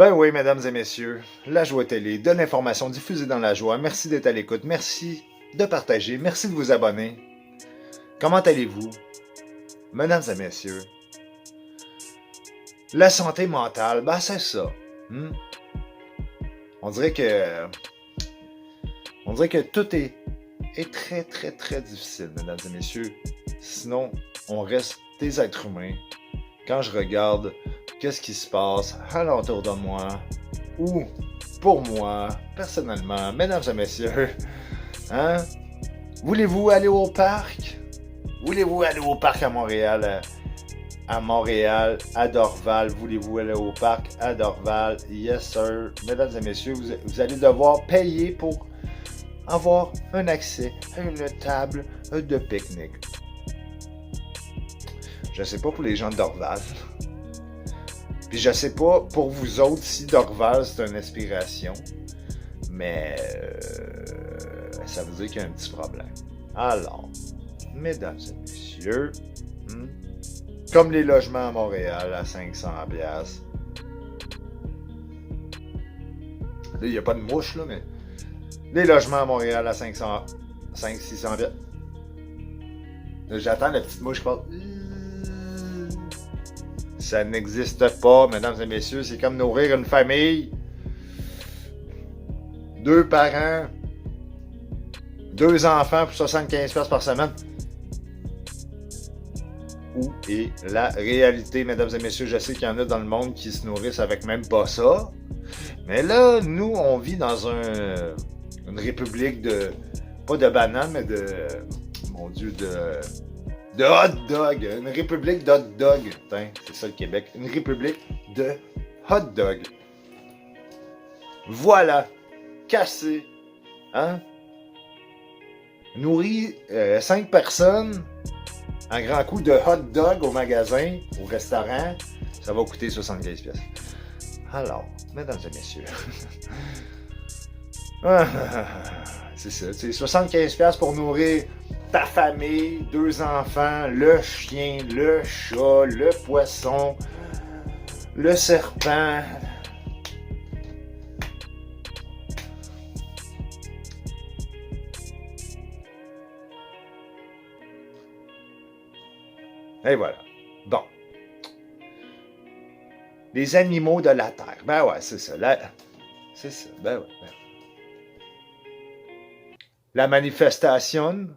Ben oui, mesdames et messieurs, la Joie Télé, de l'information diffusée dans la joie. Merci d'être à l'écoute, merci de partager, merci de vous abonner. Comment allez-vous, mesdames et messieurs? La santé mentale, ben c'est ça. On dirait que tout est très, très, très difficile, mesdames et messieurs. Sinon, on reste des êtres humains. Quand je regarde qu'est-ce qui se passe alentour de moi, ou pour moi, personnellement, mesdames et messieurs, hein? Voulez-vous aller au parc? Voulez-vous aller au parc à Montréal? À Montréal, à Dorval, voulez-vous aller au parc à Dorval? Yes, sir. Mesdames et messieurs, vous allez devoir payer pour avoir un accès à une table de pique-nique. Je sais pas pour les gens de Dorval. Puis je sais pas pour vous autres si Dorval c'est une inspiration. Mais ça veut dire qu'il y a un petit problème. Alors, mesdames et messieurs, comme les logements à Montréal à 500$. Là, il n'y a pas de mouche, là, mais les logements à Montréal à 500-600$. J'attends la petite mouche qui parle. Ça n'existe pas, mesdames et messieurs. C'est comme nourrir une famille. 2 parents. 2 enfants pour 75$ par semaine. Où est la réalité, mesdames et messieurs? Je sais qu'il y en a dans le monde qui se nourrissent avec même pas ça. Mais là, nous, on vit dans une république de... Pas de bananes, mais de... Mon Dieu, de hot dog. Une république d'hot dog. Putain, c'est ça le Québec. Une république de hot dog. Voilà. Cassé. Hein? Nourrit 5 personnes... Un grand coup de hot dog au magasin, au restaurant, ça va coûter 75$. Alors, mesdames et messieurs, c'est ça, c'est 75$ pour nourrir ta famille, 2 enfants, le chien, le chat, le poisson, le serpent. Et voilà. Bon. Les animaux de la terre. Ben ouais, c'est ça. C'est ça. Ben ouais. La manifestation.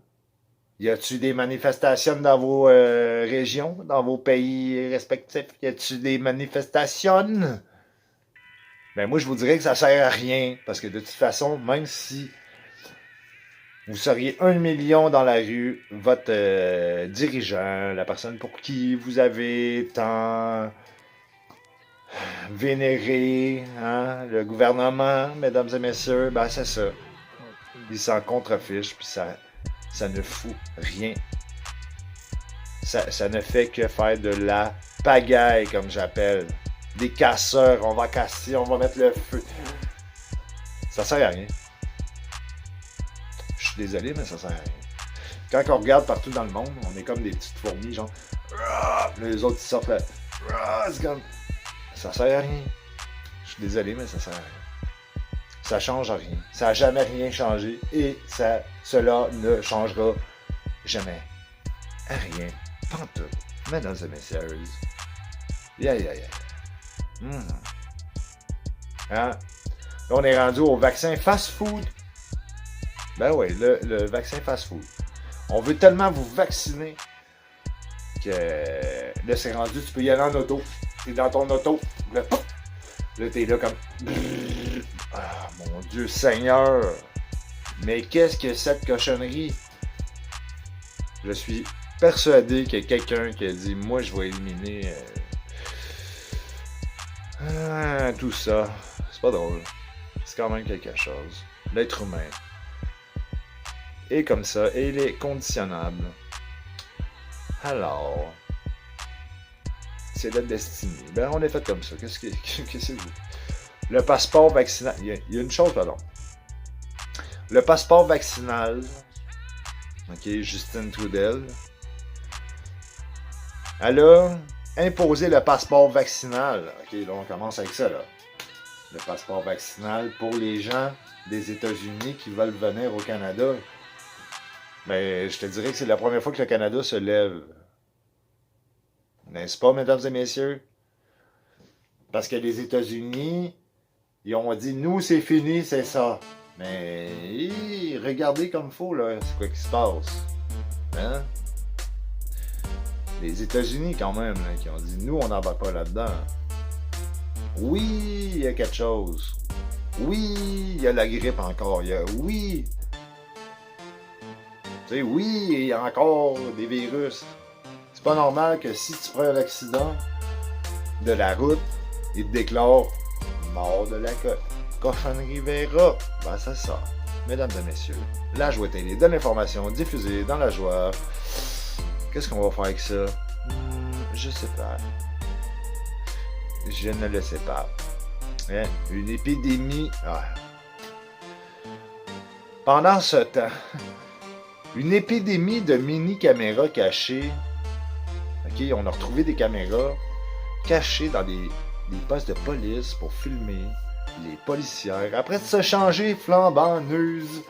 Y a-tu des manifestations dans vos régions, dans vos pays respectifs? Y a-tu des manifestations? Ben moi, je vous dirais que ça sert à rien. Parce que de toute façon, même si vous seriez 1 million dans la rue, votre dirigeant, la personne pour qui vous avez tant vénéré, hein, le gouvernement, mesdames et messieurs, ben c'est ça. Il s'en contrefiche, puis ça ne fout rien. Ça ne fait que faire de la pagaille, comme j'appelle. Des casseurs, on va casser, on va mettre le feu. Ça sert à rien. Je suis désolé, mais ça sert à rien. Quand on regarde partout dans le monde, on est comme des petites fourmis, genre. Les autres, ils sortent là. C'est comme. Ça sert à rien. Je suis désolé, mais ça sert à rien. Ça change à rien. Ça n'a jamais rien changé et cela ne changera jamais à rien. Pantoute. Mesdames et messieurs. Yeah. Hein? Là, on est rendu au vaccin fast-food. Ben oui, le vaccin fast-food. On veut tellement vous vacciner que là, c'est rendu, tu peux y aller en auto. T'es dans ton auto. Là t'es là comme... Ah, mon Dieu Seigneur! Mais qu'est-ce que cette cochonnerie? Je suis persuadé qu'il y a quelqu'un qui a dit, moi, je vais éliminer tout ça. C'est pas drôle. C'est quand même quelque chose. L'être humain est comme ça et il est conditionnable. Alors, c'est la destinée. Ben, on est fait comme ça. Qu'est-ce que vous... Le passeport vaccinal... Il y a une chose, pardon. Le passeport vaccinal... OK, Justine Trudel... Elle a imposé le passeport vaccinal. OK, là, on commence avec ça, là. le passeport vaccinal pour les gens des États-Unis qui veulent venir au Canada. Mais je te dirais que c'est la première fois que le Canada se lève. N'est-ce pas, mesdames et messieurs? Parce que les États-Unis, ils ont dit, nous, c'est fini, c'est ça. Mais regardez comme il faut, là, c'est quoi qui se passe. Hein? Les États-Unis, quand même, là, qui ont dit, nous, on n'en va pas là-dedans. Oui, il y a quelque chose. Oui, il y a la grippe encore. Oui. Tu sais, oui, il y a encore des virus. C'est pas normal que si tu prends un accident de la route, il te déclare mort de la cochonnerie Vera. Ben, c'est ça. Mesdames et messieurs, la Joie Télé, de l'information diffusée dans la joie. Qu'est-ce qu'on va faire avec ça? Je sais pas. Je ne le sais pas. Hein? Une épidémie. Ah. Pendant ce temps, une épidémie de mini-caméras cachées. OK, on a retrouvé des caméras cachées dans des postes de police pour filmer les policières. Après de se changer flambant neuse,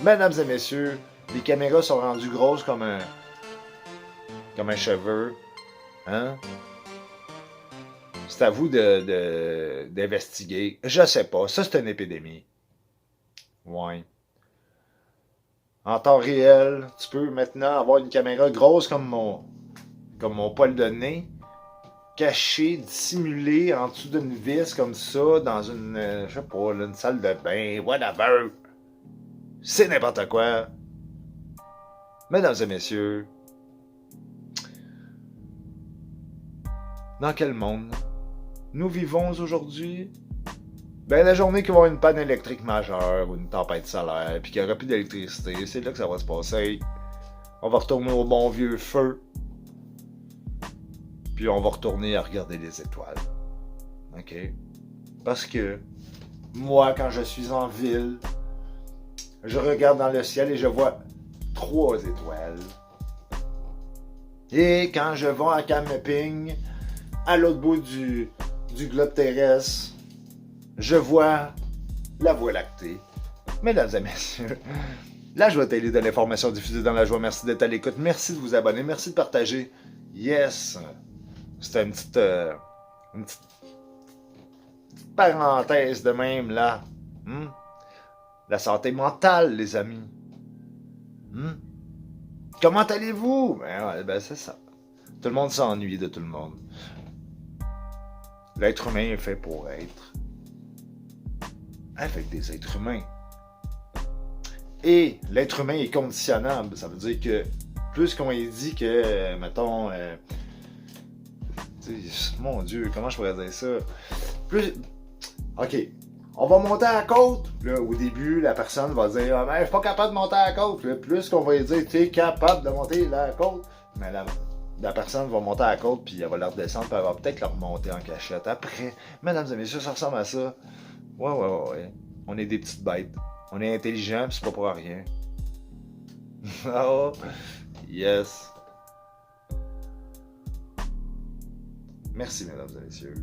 mesdames et messieurs, les caméras sont rendues grosses comme un cheveu. Hein? C'est à vous d'investiguer. Je sais pas. Ça, c'est une épidémie. Ouais. En temps réel, tu peux maintenant avoir une caméra grosse comme mon poil de nez, cachée, dissimulée en dessous d'une vis comme ça, dans une, je sais pas, là, une salle de bain, whatever. C'est n'importe quoi. Mesdames et messieurs, dans quel monde nous vivons aujourd'hui? Ben, la journée qu'il va y avoir une panne électrique majeure ou une tempête solaire, puis qu'il n'y aura plus d'électricité, c'est là que ça va se passer. On va retourner au bon vieux feu. Puis on va retourner à regarder les étoiles. OK? Parce que moi, quand je suis en ville, je regarde dans le ciel et je vois 3 étoiles. Et quand je vais à camping, à l'autre bout du globe terrestre, je vois la Voie lactée. Mesdames et messieurs, la Joie Télé, de l'information diffusée dans la joie. Merci d'être à l'écoute. Merci de vous abonner. Merci de partager. Yes! C'était une petite parenthèse de même, là. La santé mentale, les amis. Comment allez-vous? Ben, c'est ça. Tout le monde s'ennuie de tout le monde. L'être humain est fait pour être avec des êtres humains. Et l'être humain est conditionnable. Ça veut dire que plus qu'on ait dit que, mettons, mon Dieu, comment je pourrais dire ça? Plus, OK, on va monter à la côte. Là, au début, la personne va dire, ah, ben, je suis pas capable de monter à la côte. Là, plus qu'on va lui dire, tu es capable de monter la côte. Mais la personne va monter à la côte, puis elle va la redescendre, puis elle va peut-être la remonter en cachette. Après, mesdames et messieurs, ça ressemble à ça. Ouais. On est des petites bêtes. On est intelligents, puis c'est pas pour rien. Oh, yes. Merci, mesdames et messieurs.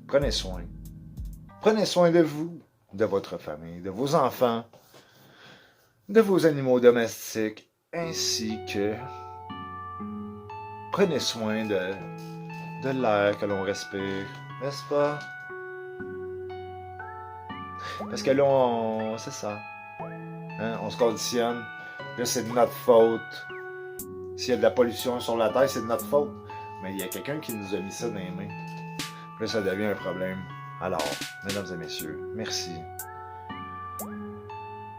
Prenez soin. Prenez soin de vous, de votre famille, de vos enfants, de vos animaux domestiques, ainsi que prenez soin de l'air que l'on respire, n'est-ce pas? Parce que là, c'est ça. Hein? On se conditionne. Là, c'est de notre faute. S'il y a de la pollution sur la Terre, c'est de notre faute. Mais il y a quelqu'un qui nous a mis ça dans les mains. Là, ça devient un problème. Alors, mesdames et messieurs, merci.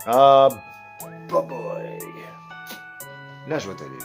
Ah, bye bye. La Joie Télé.